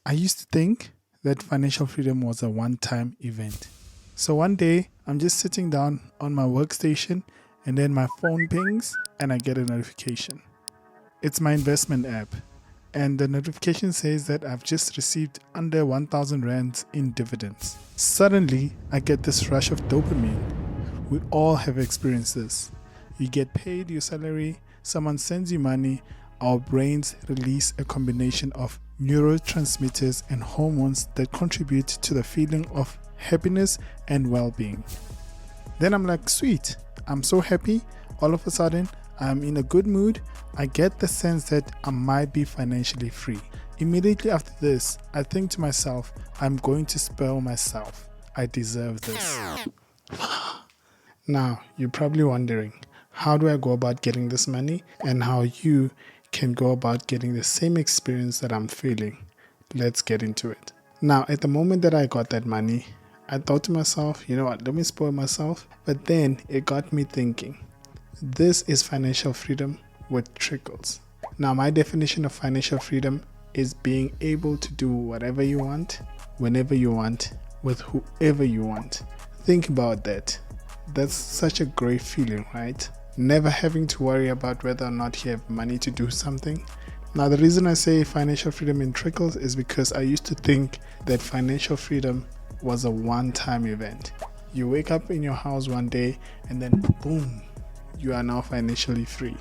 I used to think that financial freedom was a one time event. So one day, I'm just sitting down on my workstation and then my phone pings and I get a notification. It's my investment app. And the notification says that I've just received under 1,000 rands in dividends. Suddenly, I get this rush of dopamine. We all have experienced this. You get paid your salary, someone sends you money, our brains release a combination of neurotransmitters and hormones that contribute to the feeling of happiness and well-being. Then I'm like, sweet, I'm so happy. All of a sudden, I'm in a good mood. I get the sense that I might be financially free. Immediately after this, I think to myself, I'm going to spoil myself. I deserve this. Now, you're probably wondering, how do I go about getting this money and how you can go about getting the same experience that I'm feeling? Let's get into it. Now, at the moment that I got that money, I thought to myself, you know what, let me spoil myself. But then it got me thinking, this is financial freedom with trickles. Now, my definition of financial freedom is being able to do whatever you want, whenever you want, with whoever you want. Think about that. That's such a great feeling, right? Never having to worry about whether or not you have money to do something. Now, the reason I say financial freedom in trickles is because I used to think that financial freedom was a one-time event. You wake up in your house one day and then boom, you are now financially free.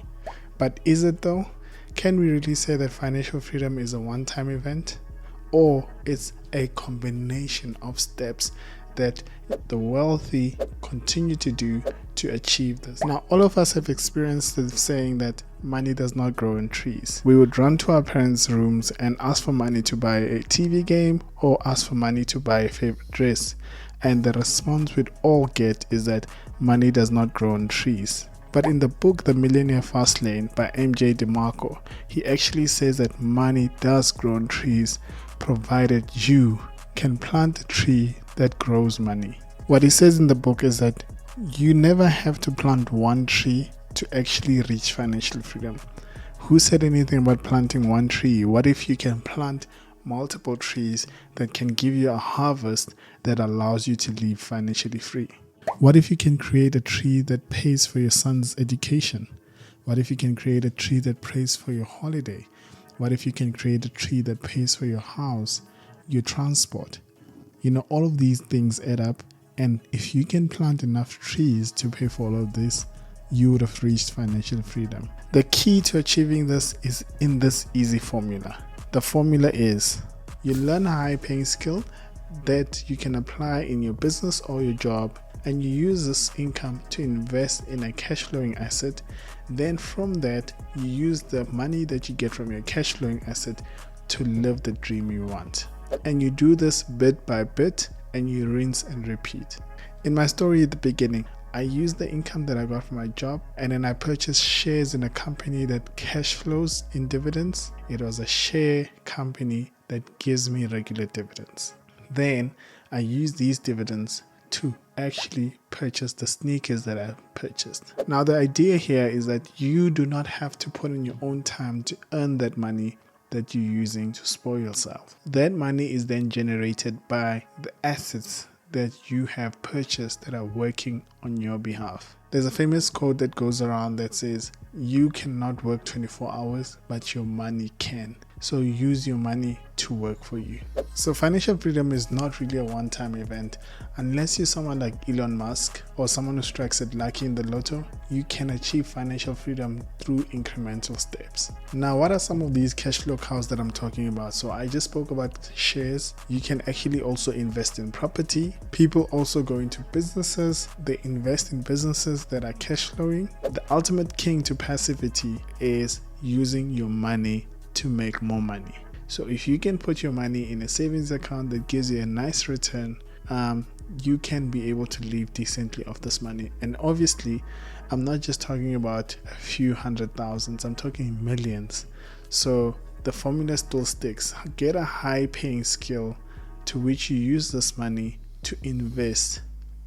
But is it though? Can we really say that financial freedom is a one-time event? Or it's a combination of steps that the wealthy continue to do to achieve this? Now, all of us have experienced the saying that money does not grow on trees. We would run to our parents' rooms and ask for money to buy a TV game or ask for money to buy a favorite dress. And the response we'd all get is that money does not grow on trees. But in the book The Millionaire Fastlane by MJ DeMarco, he actually says that money does grow on trees provided you can plant a tree that grows money. What he says in the book is that you never have to plant one tree to actually reach financial freedom. Who said anything about planting one tree? What if you can plant multiple trees that can give you a harvest that allows you to live financially free? What if you can create a tree that pays for your son's education? What if you can create a tree that pays for your holiday? What if you can create a tree that pays for your house, your transport? You know, all of these things add up, and if you can plant enough trees to pay for all of this, you would have reached financial freedom. The key to achieving this is in this easy formula. The formula is you learn a high-paying skill that you can apply in your business or your job, and you use this income to invest in a cash flowing asset. Then from that, you use the money that you get from your cash flowing asset to live the dream you want. And you do this bit by bit, and you rinse and repeat. In my story at the beginning, I used the income that I got from my job, and then I purchased shares in a company that cash flows in dividends. It was a share company that gives me regular dividends. Then I used these dividends to actually purchase the sneakers that I purchased. Now, the idea here is that you do not have to put in your own time to earn that money that you're using to spoil yourself. That money is then generated by the assets that you have purchased that are working on your behalf. There's a famous quote that goes around that says, you cannot work 24 hours, but your money can. So use your money to work for you. So financial freedom is not really a one-time event. Unless you're someone like Elon Musk or someone who strikes it lucky in the lotto, you can achieve financial freedom through incremental steps. Now, what are some of these cash flow cows that I'm talking about? So I just spoke about shares. You can actually also invest in property. People also go into businesses. They invest in businesses that are cash flowing. The ultimate king to passivity is using your money to make more money. So if you can put your money in a savings account that gives you a nice return, you can be able to live decently off this money. And obviously, I'm not just talking about a few hundred thousands, I'm talking millions. So the formula still sticks. Get a high paying skill to which you use this money to invest,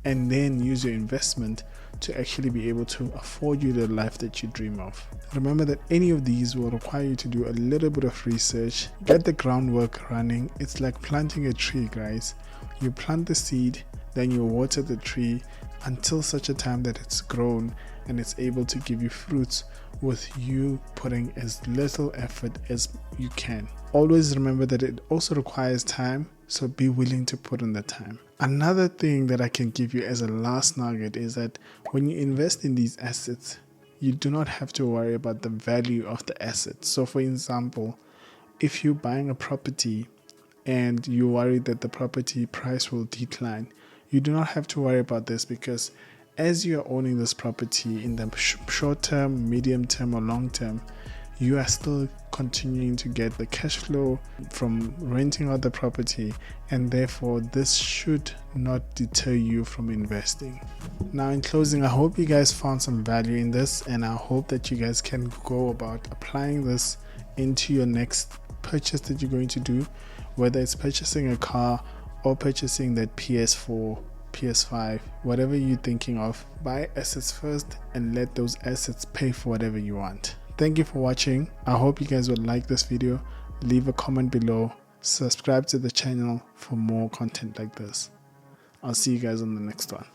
and then use your investment to actually be able to afford you the life that you dream of. Remember that any of these will require you to do a little bit of research, get the groundwork running. It's like planting a tree, guys. You plant the seed, then you water the tree until such a time that it's grown and it's able to give you fruits with you putting as little effort as you can. Always remember that it also requires time, so be willing to put in the time. Another thing that I can give you as a last nugget is that when you invest in these assets, you do not have to worry about the value of the asset. So for example, if you're buying a property and you're worried that the property price will decline, you do not have to worry about this, because as you are owning this property in the short term, medium term, or long term, you are still continuing to get the cash flow from renting out the property, and therefore this should not deter you from investing. Now in closing, I hope you guys found some value in this, and I hope that you guys can go about applying this into your next purchase that you're going to do, whether it's purchasing a car or purchasing that PS4, PS5, whatever you're thinking of. Buy assets first and let those assets pay for whatever you want. Thank you for watching. I hope you guys will like this video. Leave a comment below. Subscribe to the channel for more content like this. I'll see you guys on the next one.